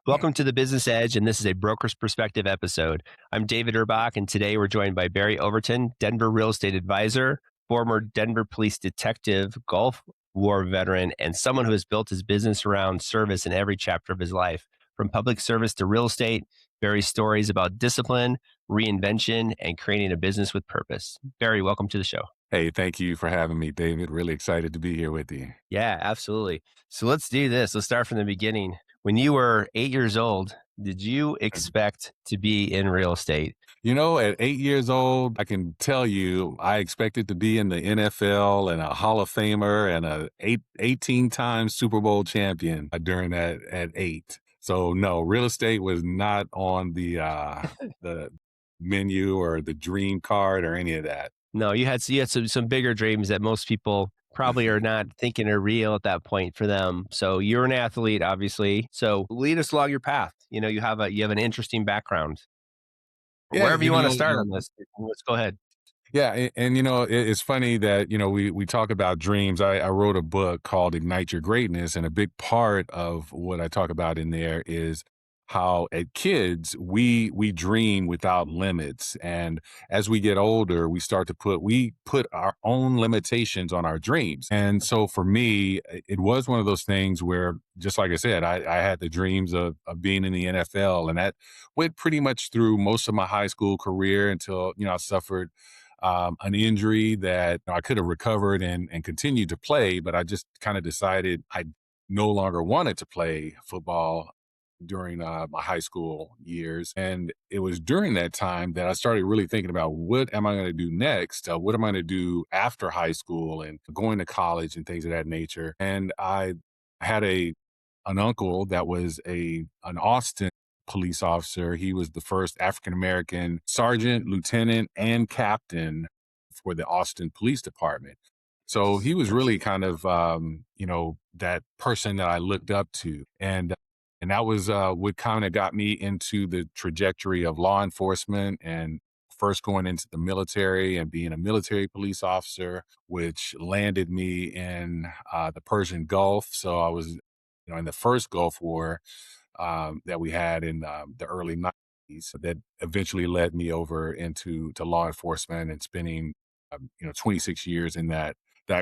Welcome to the Business Edge, and this is a Broker's Perspective episode. I'm David Urbach, and today we're joined by Barry Overton, Denver real estate advisor, former Denver police detective, Gulf War veteran, and someone who has built his business around service in every chapter of his life. From public service to real estate, Barry's stories about discipline, reinvention, and creating a business with purpose. Barry, welcome to the show. Hey, thank you for having me, David. Really excited to be here with you. Yeah, absolutely. So let's do this. Let's start from the beginning. When you were 8 years old, did you expect to be in real estate? At 8 years old, I can tell you, I expected to be in the NFL and a Hall of Famer and 18-time Super Bowl champion during that at 8. So no, real estate was not on the menu or the dream card or any of that. No, you had some bigger dreams that most people probably are not thinking are real at that point for them. So you're an athlete, obviously. So lead us along your path. You have an interesting background. Yeah, Wherever you want to start on this, let's go ahead. Yeah, it's funny that we talk about dreams. I wrote a book called Ignite Your Greatness, and a big part of what I talk about in there is how at kids we dream without limits, and as we get older, we put our own limitations on our dreams. And so for me, it was one of those things where, just like I said, I had the dreams of being in the NFL, and that went pretty much through most of my high school career until I suffered an injury that I could have recovered and continued to play, but I just kind of decided I no longer wanted to play football during my high school years. And it was during that time that I started really thinking about, what am I going to do next? What am I going to do after high school and going to college and things of that nature? And I had an uncle that was an Austin police officer. He was the first African American sergeant, lieutenant, and captain for the Austin Police Department. So he was really kind of that person that I looked up to, and that was what kind of got me into the trajectory of law enforcement, and first going into the military and being a military police officer, which landed me in the Persian Gulf. So I was in the first Gulf War that we had in the early 90s, that eventually led me over into law enforcement and spending 26 years in that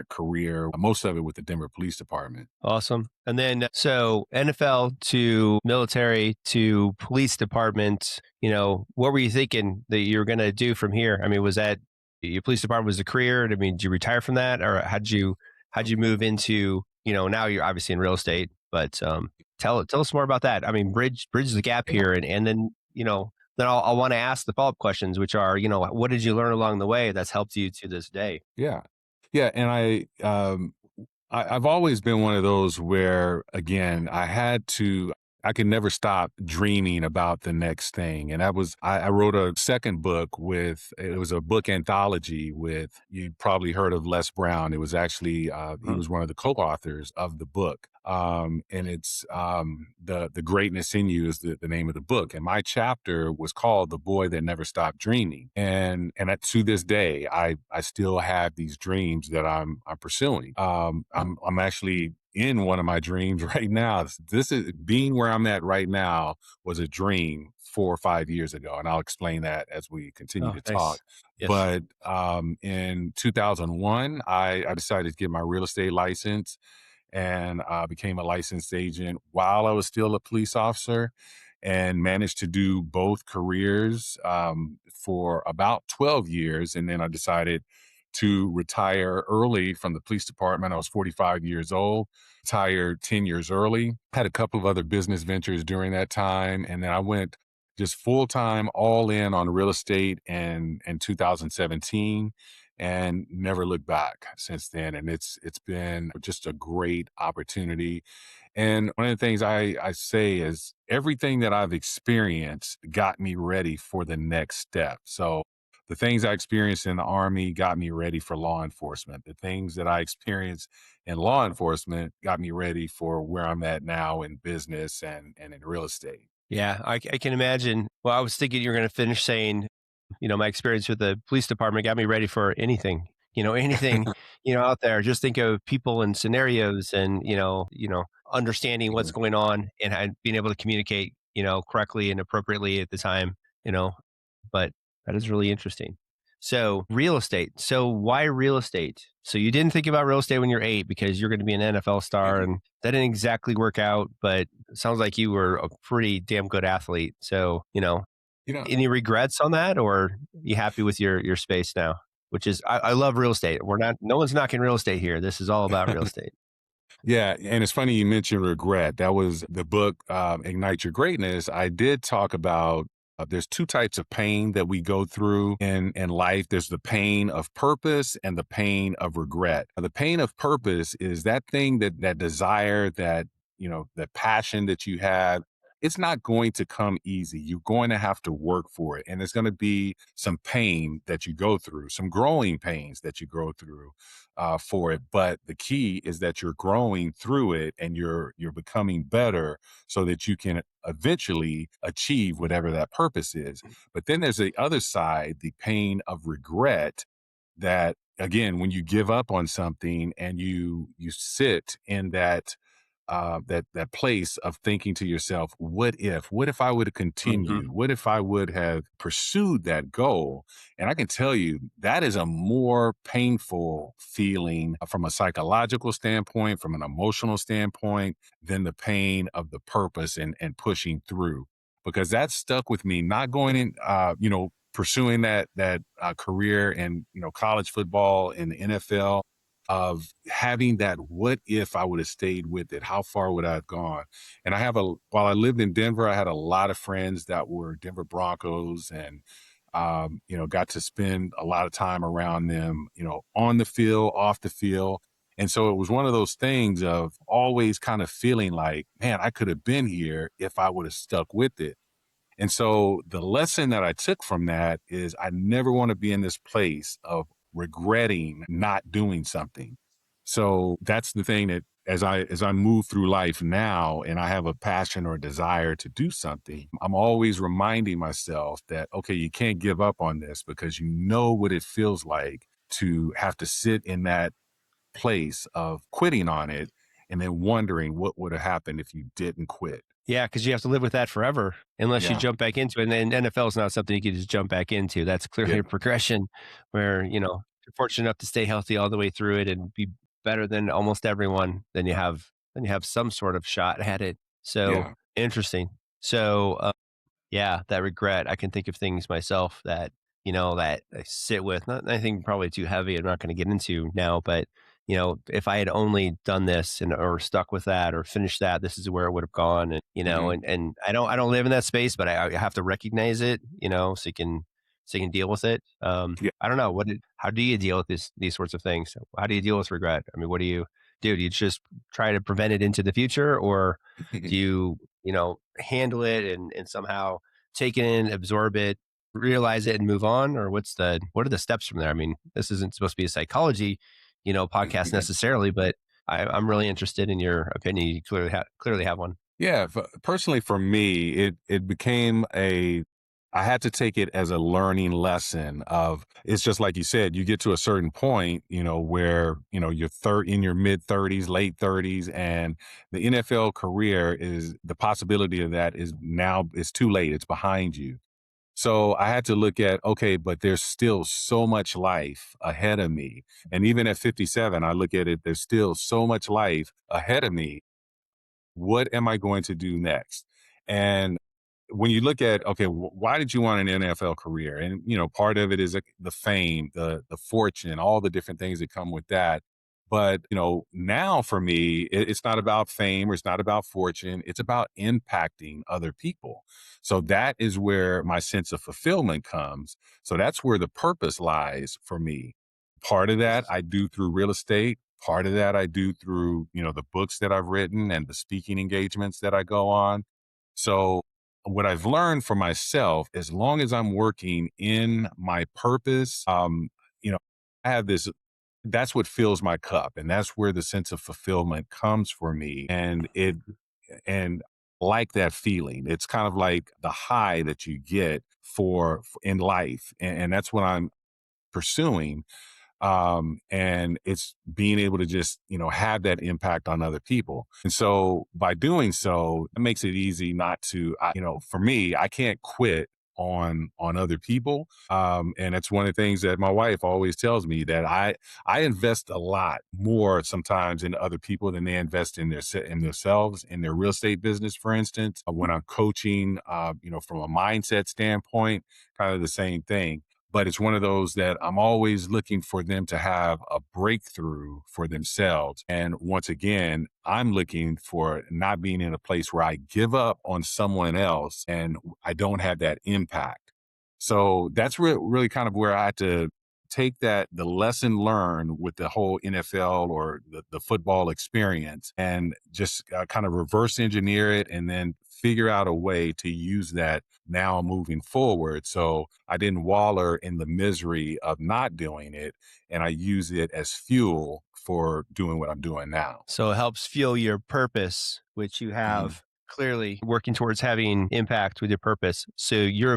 career, most of it with the Denver Police Department. Awesome. And then, so NFL to military to police department, what were you thinking that you were going to do from here? I mean, was that your police department was a career? I mean, did you retire from that, or how'd you move into, now you're obviously in real estate, but tell us more about that. I mean, bridge the gap here, and then, then I'll want to ask the follow-up questions, which are, what did you learn along the way that's helped you to this day? Yeah. Yeah. And I've always been one of those where, again, I could never stop dreaming about the next thing. And I wrote a second book it was a book anthology with, you probably heard of Les Brown. It was actually, he was one of the co-authors of the book. And it's, the Greatness in You is the name of the book. And my chapter was called The Boy That Never Stopped Dreaming. To this day, I still have these dreams that I'm pursuing. I'm actually in one of my dreams right now. This is being where I'm at right now was a dream 4 or 5 years ago. And I'll explain that as we continue to Nice. talk. Yes. But in 2001, I decided to get my real estate license, and became a licensed agent while I was still a police officer, and managed to do both careers for about 12 years. And then I decided to retire early from the police department. I was 45 years old, retired 10 years early, had a couple of other business ventures during that time. And then I went just full time, all in on real estate in 2017, and never looked back since then. And it's been just a great opportunity. And one of the things I say is, everything that I've experienced got me ready for the next step. So the things I experienced in the Army got me ready for law enforcement. The things that I experienced in law enforcement got me ready for where I'm at now in business and in real estate. Yeah, I can imagine. Well, I was thinking you were going to finish saying, my experience with the police department got me ready for anything, anything, out there. Just think of people and scenarios and, understanding what's Mhm. going on and being able to communicate, correctly and appropriately at the time, but that is really interesting. So, real estate. So, why real estate? So, you didn't think about real estate when you're 8 because you're going to be an NFL star, Mhm. and that didn't exactly work out, but it sounds like you were a pretty damn good athlete. So, You know, any regrets on that, or you happy with your space now? Which is, I love real estate. We're not, no one's knocking real estate here. This is all about real estate. yeah, and it's funny you mentioned regret. That was the book, Ignite Your Greatness. I did talk about there's two types of pain that we go through in life. There's the pain of purpose and the pain of regret. The pain of purpose is that thing that desire, that that passion that you have. It's not going to come easy. You're going to have to work for it. And there's going to be some pain that you go through, some growing pains that you go through for it. But the key is that you're growing through it and you're becoming better so that you can eventually achieve whatever that purpose is. But then there's the other side, the pain of regret, that again, when you give up on something and you sit in that place of thinking to yourself, what if I would have Mhm. continued, what if I would have pursued that goal? And I can tell you that is a more painful feeling from a psychological standpoint, from an emotional standpoint, than the pain of the purpose and pushing through, because that stuck with me, not going in, pursuing that career in college football and the NFL, of having that what if I would have stayed with it, how far would I have gone? And while I lived in Denver, I had a lot of friends that were Denver Broncos, and got to spend a lot of time around them, on the field, off the field. And so it was one of those things of always kind of feeling like, man, I could have been here if I would have stuck with it. And so the lesson that I took from that is I never want to be in this place of regretting not doing something. So that's the thing, that as I move through life now and I have a passion or desire to do something, I'm always reminding myself that, okay, you can't give up on this, because you know what it feels like to have to sit in that place of quitting on it and then wondering what would have happened if you didn't quit. Yeah, because you have to live with that forever unless you Yeah. jump back into it, and then NFL is not something you can just jump back into. That's clearly Yeah. a progression where, if you're fortunate enough to stay healthy all the way through it and be better than almost everyone, then you have some sort of shot at it. So, Yeah. interesting. So, yeah, that regret. I can think of things myself that, that I sit with. Not anything probably too heavy. I'm not going to get into now, but if I had only done this and or stuck with that or finished that, this is where it would have gone. And Mhm. and I don't live in that space, but I have to recognize it, so you can deal with it. Yeah. I don't know how do you deal with these sorts of things? How do you deal with regret? I mean, what do you do? Do you just try to prevent it into the future, or do you handle it and somehow take it in, absorb it, realize it, and move on? Or what are the steps from there? I mean, this isn't supposed to be a psychology, podcast necessarily, but I'm really interested in your opinion. You clearly have one. Yeah, personally for me, it became a I had to take it as a learning lesson of, it's just like you said, you get to a certain point, where, you're in your mid 30s, late 30s, and the NFL career, is the possibility of that is now, it's too late. It's behind you. So I had to look at, okay, but there's still so much life ahead of me. And even at 57, I look at it, there's still so much life ahead of me. What am I going to do next? And when you look at, okay, why did you want an NFL career? And part of it is the fame, the fortune, all the different things that come with that. But now for me, it's not about fame, or it's not about fortune. It's about impacting other people. So that is where my sense of fulfillment comes. So that's where the purpose lies for me. Part of that I do through real estate. Part of that I do through the books that I've written and the speaking engagements that I go on. So what I've learned for myself, as long as I'm working in my purpose, I have this, that's what fills my cup. And that's where the sense of fulfillment comes for me. And like that feeling, it's kind of like the high that you get in life. And that's what I'm pursuing. And it's being able to just, have that impact on other people. And so by doing so, it makes it easy not to, for me, I can't quit on other people. And that's one of the things that my wife always tells me, that I invest a lot more sometimes in other people than they invest in in themselves, in their real estate business, for instance. When I'm coaching, from a mindset standpoint, kind of the same thing. But it's one of those that I'm always looking for them to have a breakthrough for themselves. And once again, I'm looking for not being in a place where I give up on someone else and I don't have that impact. So that's really kind of where I had to take the lesson learned with the whole NFL or the football experience, and just kind of reverse engineer it, and then figure out a way to use that now moving forward. So I didn't waller in the misery of not doing it, and I use it as fuel for doing what I'm doing now. So it helps fuel your purpose, which you Mhm. have clearly working towards having impact with your purpose. So you're Yeah.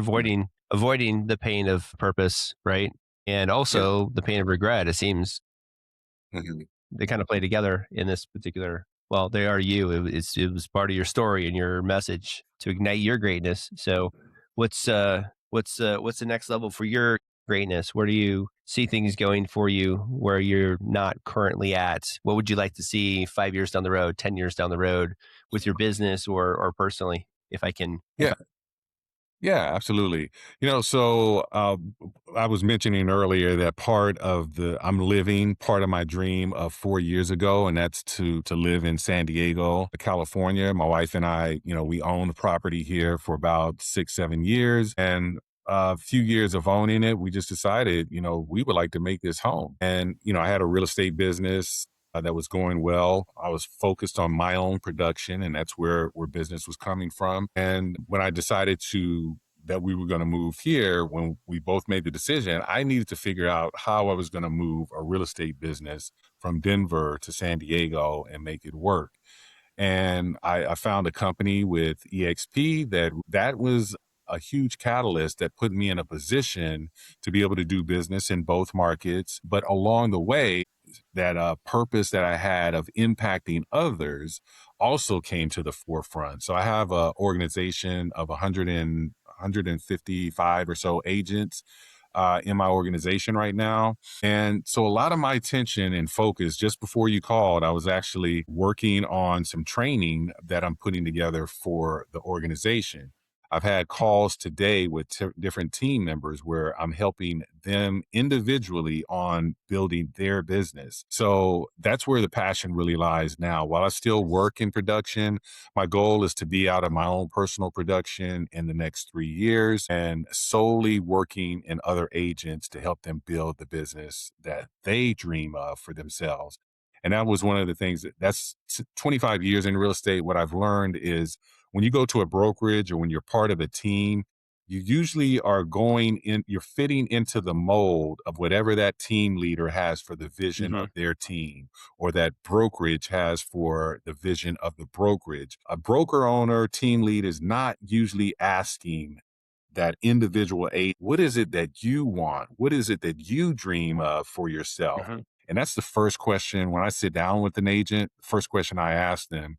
avoiding the pain of purpose, right? And Yeah. also the pain of regret. It seems Mhm. they kind of play together in this particular. Well, they are you. It was part of your story and your message to ignite your greatness. So, what's the next level for your greatness? Where do you see things going for you where you're not currently at? What would you like to see 5 years down the road, 10 years down the road, with your business or personally? If I can, if Yeah. Yeah, absolutely. So I was mentioning earlier that I'm living part of my dream of 4 years ago, and that's to live in San Diego, California. My wife and I, we own the property here for about 6, 7 years, and a few years of owning it, we just decided, we would like to make this home. And I had a real estate business. That was going well. I was focused on my own production, and that's where business was coming from. And when I decided to that we were going to move here, when we both made the decision, I needed to figure out how I was going to move a real estate business from Denver to San Diego and make it work. And I found a company with EXP that was a huge catalyst that put me in a position to be able to do business in both markets. But along the way, that purpose that I had of impacting others also came to the forefront. So I have an organization of 155 or so agents in my organization right now. And so a lot of my attention and focus, just before you called, I was actually working on some training that I'm putting together for the organization. I've had calls today with different team members where I'm helping them individually on building their business. So that's where the passion really lies now. While I still work in production, my goal is to be out of my own personal production in the next 3 years and solely working in other agents to help them build the business that they dream of for themselves. And that was one of the things that's 25 years in real estate. What I've learned is when you go to a brokerage or when you're part of a team, you usually are you're fitting into the mold of whatever that team leader has for the vision hmm of their team, or that brokerage has for the vision of the brokerage. A broker owner, team lead is not usually asking that individual aid, what is it that you want? What is it that you dream of for yourself? hmm And that's the first question when I sit down with an agent, first question I ask them.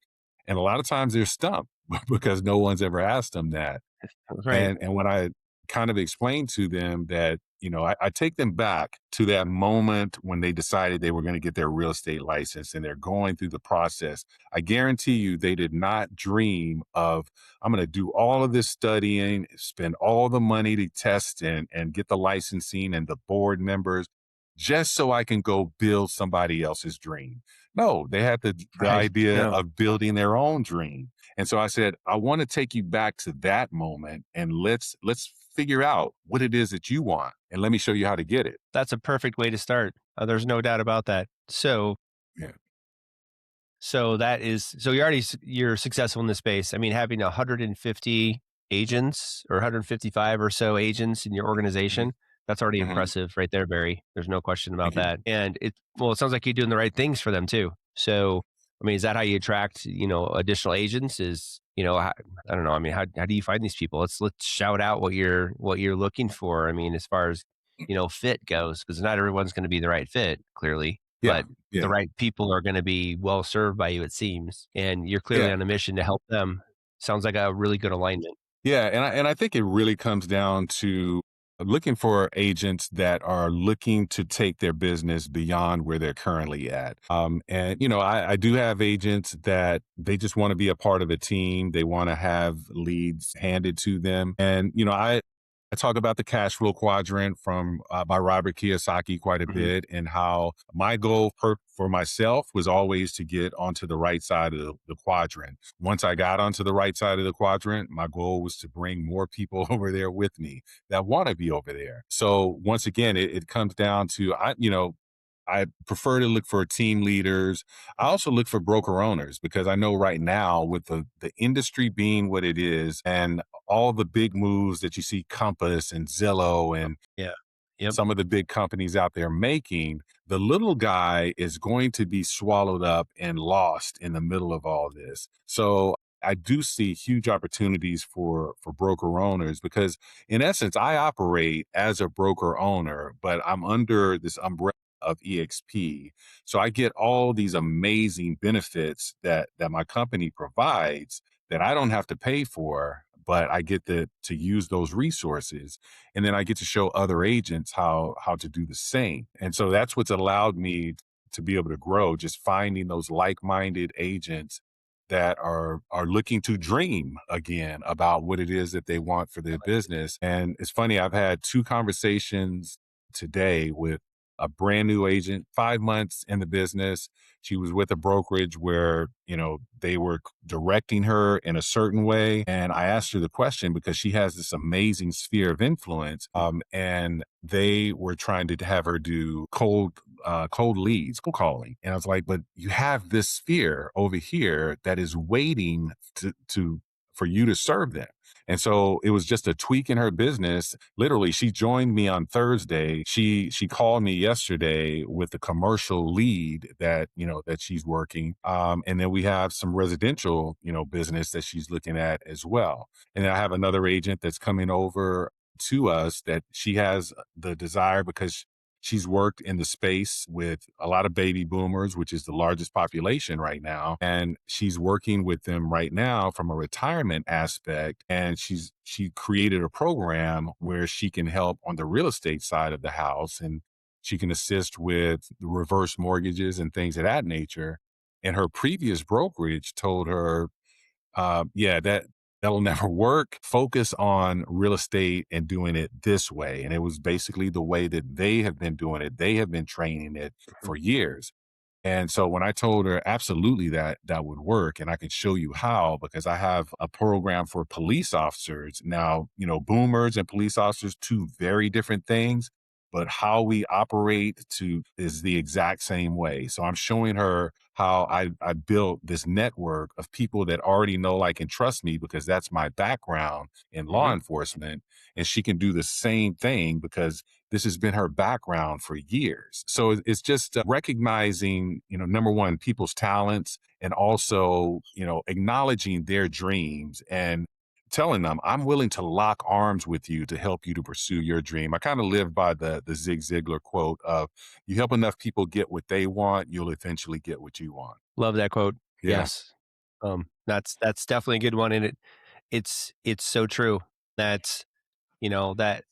And a lot of times they're stumped because no one's ever asked them that. right. And when I kind of explained to them that, I take them back to that moment when they decided they were going to get their real estate license and they're going through the process. I guarantee you they did not dream of, I'm going to do all of this studying, spend all the money to test and get the licensing and the board members just so I can go build somebody else's dream. No, they had the Right. idea No. of building their own dream. And so I said, I want to take you back to that moment, and let's figure out what it is that you want, and let me show you how to get it. That's a perfect way to start. There's no doubt about that. Yeah. So you're successful in this space. I mean, having 150 agents or 155 or so agents in your Mhm. organization, that's already Mhm. impressive right there, Barry. There's no question about Thank you. that. And it sounds like you're doing the right things for them too. So, I mean, is that how you attract, additional agents? I don't know. I mean, how do you find these people? Let's shout out what you're looking for. I mean, as far as fit goes, because not everyone's going to be the right fit, clearly, Yeah, but the yeah, right people are going to be well served by you, it seems. And you're clearly yeah. on a mission to help them. Sounds like a really good alignment. Yeah, and I think it really comes down to looking for agents that are looking to take their business beyond where they're currently at. And I do have agents that they just want to be a part of a team. They want to have leads handed to them, and I talk about the cash flow quadrant from by Robert Kiyosaki quite a Mhm. bit, and how my goal for myself was always to get onto the right side of the quadrant. Once I got onto the right side of the quadrant, my goal was to bring more people over there with me that want to be over there. So once again, it comes down to I prefer to look for team leaders. I also look for broker owners because I know right now with the industry being what it is and all the big moves that you see Compass and Zillow and Yeah. Yep. some of the big companies out there making, the little guy is going to be swallowed up and lost in the middle of all this. So I do see huge opportunities for broker owners because in essence I operate as a broker owner, but I'm under this umbrella of EXP. So I get all these amazing benefits that my company provides that I don't have to pay for, but I get to use those resources, and then I get to show other agents how to do the same. And so that's what's allowed me to be able to grow, just finding those like-minded agents that are looking to dream again about what it is that they want for their business. And it's funny, I've had 2 conversations today with a brand new agent, 5 months in the business. She was with a brokerage where, they were directing her in a certain way. And I asked her the question because she has this amazing sphere of influence. And they were trying to have her do cold leads, cold calling. And I was like, but you have this sphere over here that is waiting for you to serve them. And so it was just a tweak in her business. Literally, she joined me on Thursday. She called me yesterday with a commercial lead that she's working. And then we have some residential, business that she's looking at as well. And then I have another agent that's coming over to us that she has the desire because she's worked in the space with a lot of baby boomers, which is the largest population right now. And she's working with them right now from a retirement aspect. And she created a program where she can help on the real estate side of the house and she can assist with the reverse mortgages and things of that nature. And her previous brokerage told her, yeah, that'll never work. Focus on real estate and doing it this way. And it was basically the way that they have been doing it. They have been training it Mhm. for years. And so when I told her absolutely that would work and I could show you how, because I have a program for police officers. Now, boomers and police officers, two very different things, but how we operate to is the exact same way. So I'm showing her how I built this network of people that already know, like, and trust me because that's my background in law Mhm. enforcement. And she can do the same thing because this has been her background for years. So it's just recognizing, number one, people's talents and also, acknowledging their dreams and telling them, I'm willing to lock arms with you to help you to pursue your dream. I kind of live by the Zig Ziglar quote of you help enough people get what they want, you'll eventually get what you want. Love that quote. Yeah. Yes. That's definitely a good one, and it's so true. That's that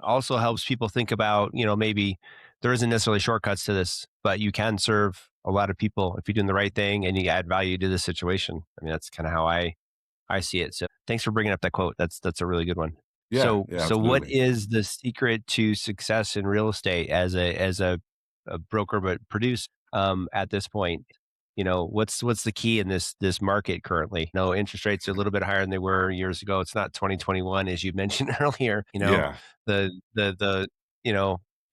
also helps people think about, maybe there isn't necessarily shortcuts to this, but you can serve a lot of people if you're doing the right thing and you add value to the situation. I mean, that's kind of how I see it. So thanks for bringing up that quote. That's a really good one. Yeah. Yeah. So what Absolutely. is the secret to success in real estate as a broker but produce at this point? What's the key in this market currently? No, interest rates are a little bit higher than they were years ago. It's not 2021 as you mentioned earlier. Yeah. The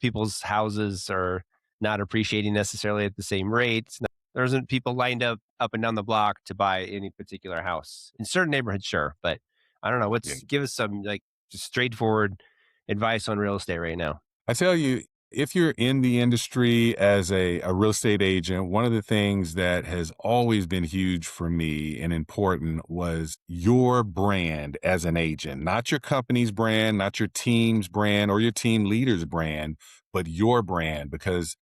people's houses are not appreciating necessarily at the same rates. There isn't people lined up and down the block to buy any particular house. In certain neighborhoods, sure, but I don't know. Yeah. Give us some like just straightforward advice on real estate right now. I tell you, If you're in the industry as a real estate agent, one of the things that has always been huge for me and important was your brand as an agent, not your company's brand, not your team's brand or your team leader's brand, but your brand. Because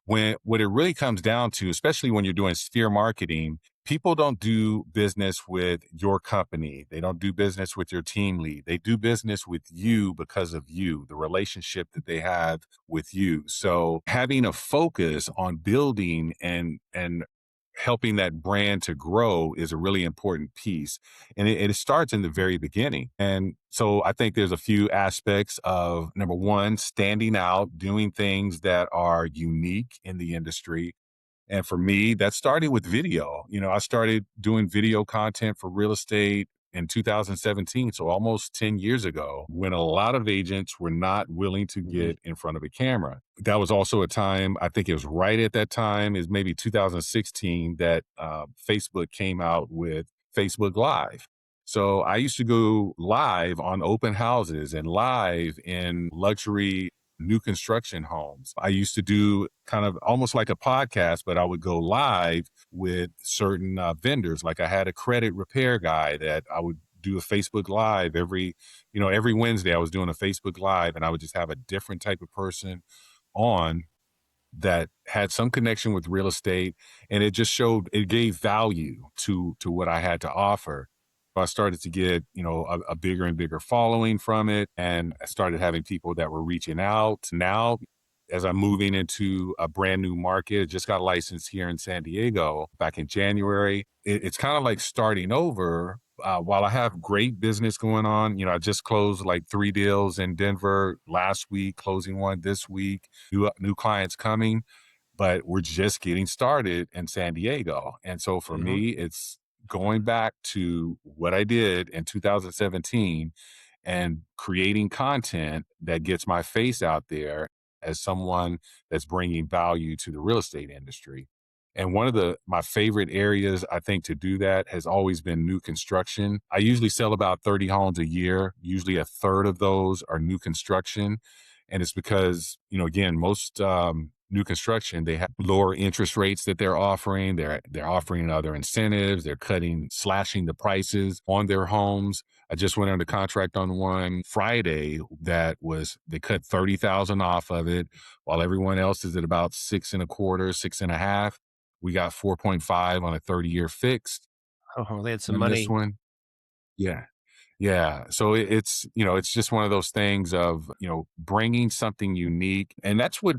when what it really comes down to, especially when you're doing sphere marketing, people don't do business with your company. They don't do business with your team lead. They do business with you because of you, the relationship that they have with you. So having a focus on building and helping that brand to grow is a really important piece. And it starts in the very beginning. And so I think there's a few aspects of number one, standing out, doing things that are unique in the industry. And for me, that started with video. I started doing video content for real estate in 2017, so almost 10 years ago, when a lot of agents were not willing to Mhm. get in front of a camera. That was also a time, I think it was right at that time, is maybe 2016, that Facebook came out with Facebook Live. So I used to go live on open houses and live in luxury new construction homes. I used to do kind of almost like a podcast, but I would go live with certain vendors. Like I had a credit repair guy that I would do a Facebook Live every Wednesday. I was doing a Facebook Live, and I would just have a different type of person on that had some connection with real estate, and it gave value to what I had to offer. I started to get, a bigger and bigger following from it, and I started having people that were reaching out. Now, as I'm moving into a brand new market, just got licensed here in San Diego back in January. It's kind of like starting over. While I have great business going on, I just closed like 3 deals in Denver last week, closing one this week, new clients coming, but we're just getting started in San Diego. And so for Mhm. me, it's going back to what I did in 2017 and creating content that gets my face out there as someone that's bringing value to the real estate industry. And one of my favorite areas I think to do that has always been new construction. I usually sell about 30 homes a year. Usually a third of those are new construction. And it's because, again, most new construction, they have lower interest rates that they're offering. They're offering other incentives. They're slashing the prices on their homes. I just went under contract on one Friday they cut 30,000 off of it, while everyone else is at about six and a quarter, six and a half. We got 4.5 on a 30-year fixed Oh, they had some on this money. one. Yeah. Yeah. So it's just one of those things of, bringing something unique. And that's what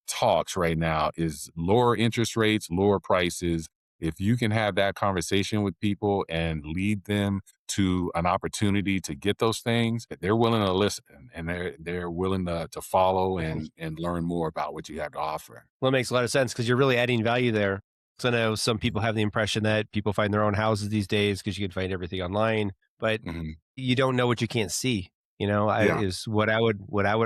talks right now is lower interest rates, lower prices. If you can have that conversation with people and lead them to an opportunity to get those things, they're willing to listen, and they're willing to follow and learn more about what you have to offer. Well, it makes a lot of sense because you're really adding value there. So I know some people have the impression that people find their own houses these days because you can find everything online, but Hmm. you don't know what you can't see. Yeah. Is what I would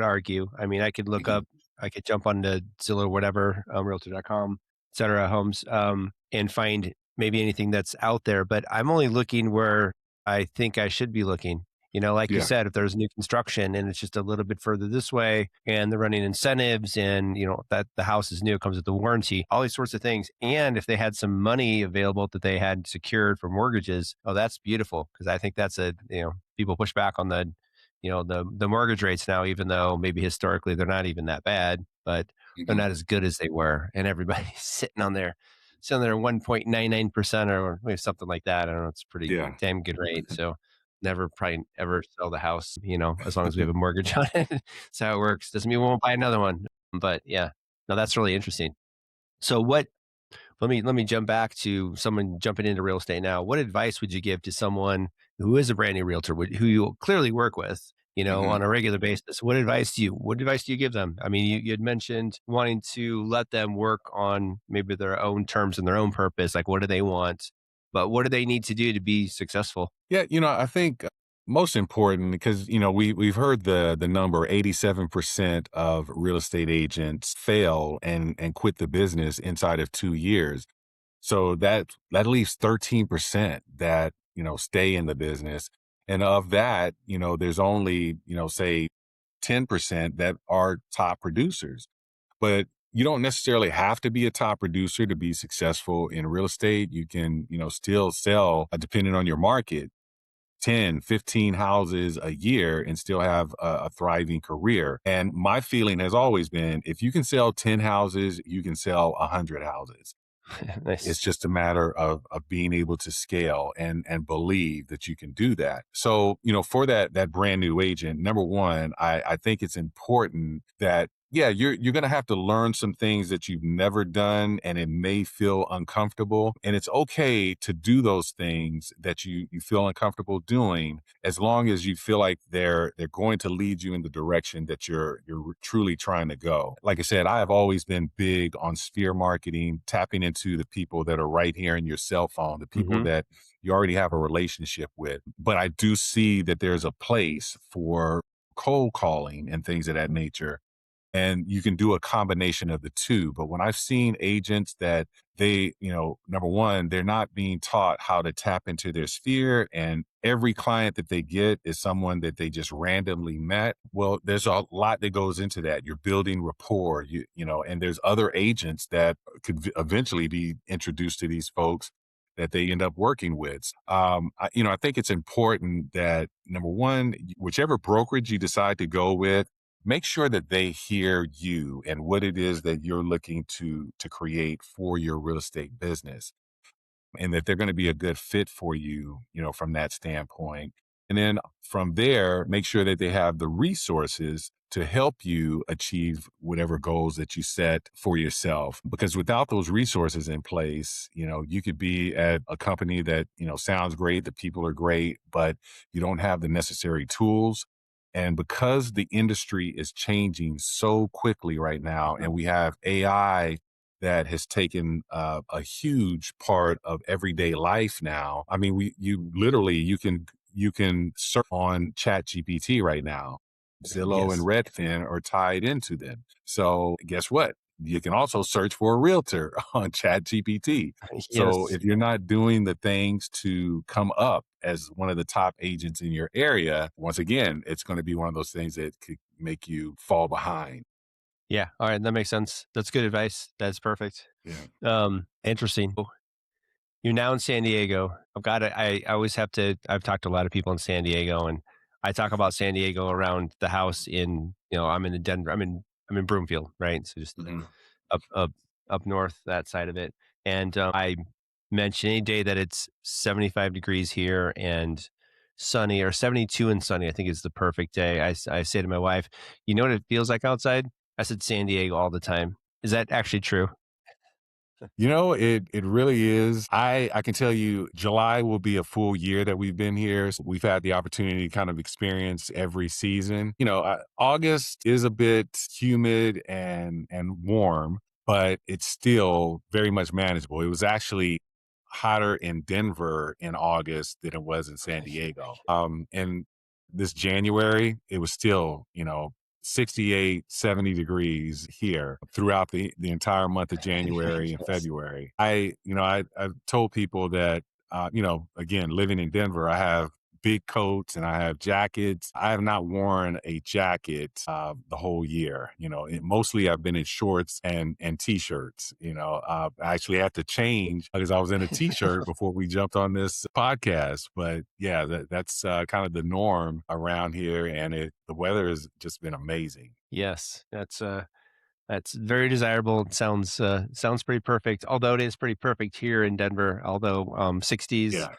argue. I mean, I could look Hmm. up, I could jump onto Zillow or whatever, realtor.com, et cetera, homes, and find maybe anything that's out there. But I'm only looking where I think I should be looking. Like you Yeah. said, if there's new construction and it's just a little bit further this way and they're running incentives and, that the house is new, it comes with the warranty, all these sorts of things. And if they had some money available that they had secured for mortgages, oh, that's beautiful. Cause I think people push back on the mortgage rates now, even though maybe historically they're not even that bad, but they're Hmm. not as good as they were. And everybody's sitting there 1.99% or maybe something like that. I don't know. It's a pretty Yeah. damn good rate. So never probably ever sell the house, as long as we have a mortgage on it. That's how it works. Doesn't mean we won't buy another one. But yeah, no, that's really interesting. So let me jump back to someone jumping into real estate now. What advice would you give to someone who is a brand new realtor, who you clearly work with, on Hmm. a regular basis? What advice do you give them? I mean, you had mentioned wanting to let them work on maybe their own terms and their own purpose. Like, what do they want? But what do they need to do to be successful? Yeah, I think most important because we've heard the number 87% of real estate agents fail and quit the business inside of 2 years. So that leaves 13% that stay in the business, and of that, there's only say 10% that are top producers. But you don't necessarily have to be a top producer to be successful in real estate. You can, still sell, depending on your market, 10, 15 houses a year and still have a thriving career. And my feeling has always been if you can sell 10 houses, you can sell 100 houses. It's Nice. just a matter of being able to scale and believe that you can do that. So, for that brand new agent, number one, I think it's important that yeah, you're gonna have to learn some things that you've never done and it may feel uncomfortable. And it's okay to do those things that you feel uncomfortable doing as long as you feel like they're going to lead you in the direction that you're truly trying to go. Like I said, I have always been big on sphere marketing, tapping into the people that are right here in your cell phone, the people Hmm. that you already have a relationship with. But I do see that there's a place for cold calling and things of that nature, and you can do a combination of the two. But when I've seen agents that number one, they're not being taught how to tap into their sphere, and every client that they get is someone that they just randomly met. Well, there's a lot that goes into that. You're building rapport, and there's other agents that could eventually be introduced to these folks that they end up working with. I think it's important that number one, whichever brokerage you decide to go with, make sure that they hear you and what it is that you're looking to create for your real estate business, and that they're going to be a good fit for you, from that standpoint. And then from there, make sure that they have the resources to help you achieve whatever goals that you set for yourself. Because without those resources in place, you could be at a company that, sounds great, the people are great, but you don't have the necessary tools. And because the industry is changing so quickly right now, and we have AI that has taken a huge part of everyday life now. I mean, you can search on Chat GPT right now. Zillow and Yes. Redfin are tied into them. So guess what? You can also search for a realtor on Chat GPT. So Yes. if you're not doing the things to come up as one of the top agents in your area, once again, it's going to be one of those things that could make you fall behind. Yeah. All right. That makes sense. That's good advice. That's perfect. Yeah. Interesting. You're now in San Diego. I always have to, I've talked to a lot of people in San Diego, and I talk about San Diego around the house I'm in Denver. I'm in Broomfield, right? So just Mhm. up, up, up north, that side of it. And I mention any day that it's 75 degrees here and sunny, or 72 and sunny, I think is the perfect day. I say to my wife, you know what it feels like outside? I said San Diego all the time. Is that actually true? It really is. I can tell you July will be a full year that we've been here. So we've had the opportunity to kind of experience every season. August is a bit humid and warm, but it's still very much manageable. It was actually hotter in Denver in August than it was in San Diego. And this January, it was still, 68, 70 degrees here throughout the entire month of January and Yes. February. I've told people that, again, living in Denver, I have big coats and I have jackets. I have not worn a jacket the whole year. Mostly I've been in shorts and t-shirts. I actually had to change because I was in a t-shirt before we jumped on this podcast. But yeah, that's kind of the norm around here, and the weather has just been amazing. Yes, that's very desirable. It sounds pretty perfect. Although it is pretty perfect here in Denver. Although 60s Yeah,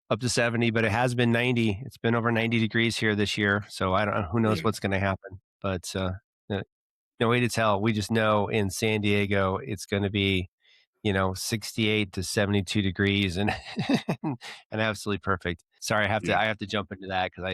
up to 70, but it has been 90. It's been over 90 degrees here this year. So I don't know. Who knows yeah, what's going to happen? But uh, no way to tell. We just know in San Diego it's going to be 68 to 72 degrees and and absolutely perfect. Sorry, yeah, I have to jump into that because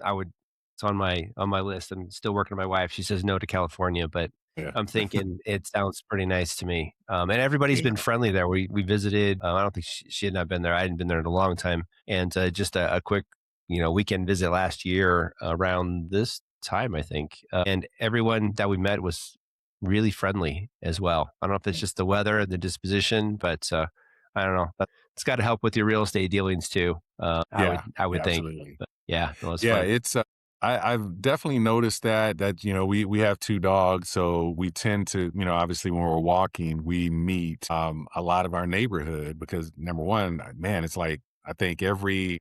I would it's on my list. I'm still working with my wife. She says no to California, but yeah, I'm thinking it sounds pretty nice to me. And everybody's yeah, been friendly there. We visited. I don't think she had not been there. I hadn't been there in a long time. And just a quick weekend visit last year around this time, I think. And everyone that we met was really friendly as well. I don't know if it's just the weather, the disposition, but I don't know. It's got to help with your real estate dealings too. yeah, I would yeah, think. absolutely. But yeah, no, it's Yeah, fun. it's I've definitely noticed that we have 2 dogs, so we tend to, obviously when we're walking, we meet, a lot of our neighborhood because number 1, man, it's like I think every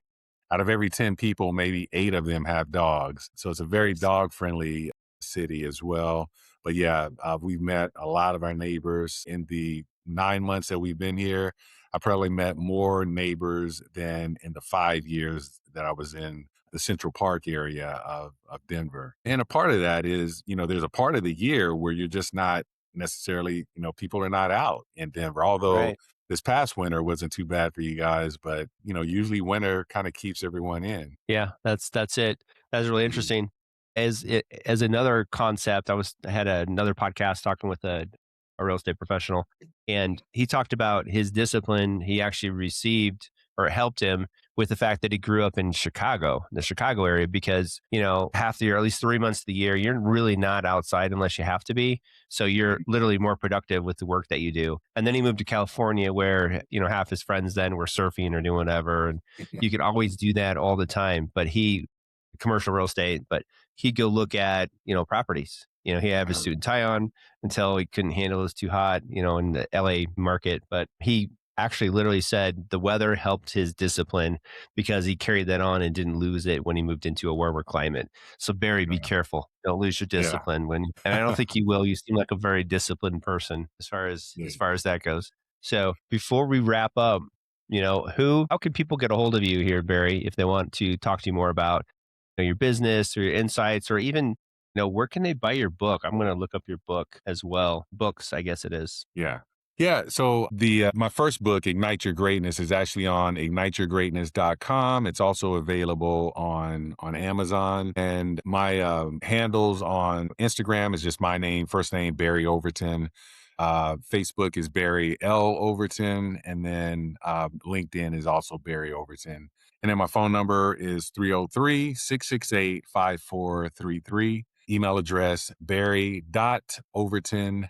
out of every 10 people, maybe 8 of them have dogs. So it's a very Nice. dog friendly city as well. But yeah, we've met a lot of our neighbors in the 9 months that we've been here. I probably met more neighbors than in the 5 years that I was in the Central Park area of Denver. And a part of that is, there's a part of the year where you're just not necessarily, people are not out in Denver. Although Right. this past winter wasn't too bad for you guys, but usually winter kind of keeps everyone in. Yeah, that's it. That's really interesting. As another concept, I had another podcast talking with a real estate professional, and he talked about his discipline he actually received or helped him with the fact that he grew up in Chicago, the Chicago area, because half the year, at least 3 months of the year, you're really not outside unless you have to be. So you're literally more productive with the work that you do. And then he moved to California, where half his friends then were surfing or doing whatever, and you could always do that all the time. But he, commercial real estate, but he'd go look at, properties. He'd have his suit and tie on until he couldn't handle it was too hot, in the LA market. But he actually literally said the weather helped his discipline because he carried that on and didn't lose it when he moved into a warmer climate. So Barry, be Yeah. careful. Don't lose your Yeah. discipline and I don't think you will. You seem like a very disciplined person as Yeah. far as that goes. So before we wrap up, how can people get a hold of you here, Barry, if they want to talk to you more about your business or your insights, or even, where can they buy your book? I'm going to look up your book as well. Books, I guess it is. Yeah. Yeah, so the my first book, Ignite Your Greatness, is actually on igniteyourgreatness.com. It's also available on Amazon. And my handles on Instagram is just my name, first name, Barry Overton. Facebook is Barry L. Overton. And then LinkedIn is also Barry Overton. And then my phone number is 303-668-5433. Email address barry.overton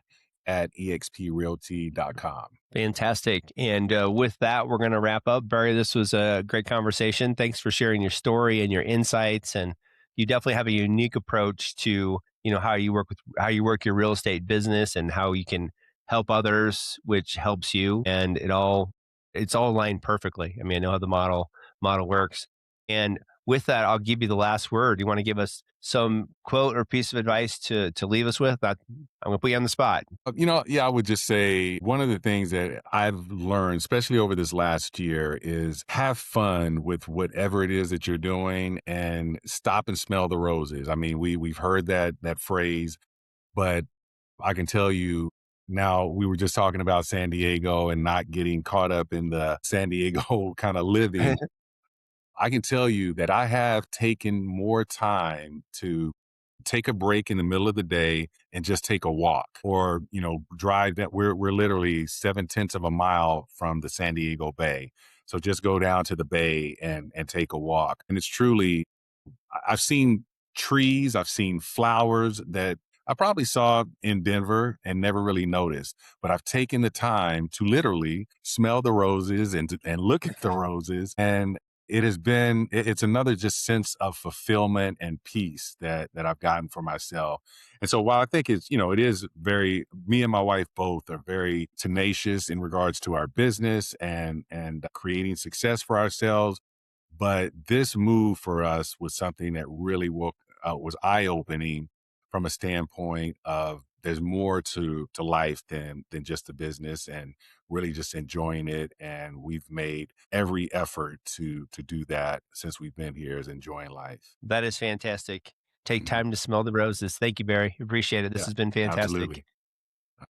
@exprealty.com. Fantastic. And with that, we're going to wrap up. Barry, this was a great conversation. Thanks for sharing your story and your insights. And you definitely have a unique approach to, how you work your real estate business and how you can help others, which helps you. And it's all aligned perfectly. I mean, I know how the model works. And with that, I'll give you the last word. You want to give us some quote or piece of advice to leave us with? I'm going to put you on the spot. Yeah, I would just say one of the things that I've learned, especially over this last year, is have fun with whatever it is that you're doing and stop and smell the roses. I mean, we've heard that phrase, but I can tell you now we were just talking about San Diego and not getting caught up in the San Diego kind of living. I can tell you that I have taken more time to take a break in the middle of the day and just take a walk or, drive that we're literally 7/10 of a mile from the San Diego Bay. So just go down to the bay and take a walk. And it's truly I've seen trees, I've seen flowers that I probably saw in Denver and never really noticed, but I've taken the time to literally smell the roses and look at the roses. And it's another just sense of fulfillment and peace that I've gotten for myself. And so while I think it is very, me and my wife both are very tenacious in regards to our business and creating success for ourselves, but this move for us was something that really was eye opening from a standpoint of there's more to life than just the business, and really just enjoying it. And we've made every effort to do that since we've been here, is enjoying life. That is fantastic. Take Mhm. time to smell the roses. Thank you, Barry. Appreciate it. This Yeah, has been fantastic. absolutely.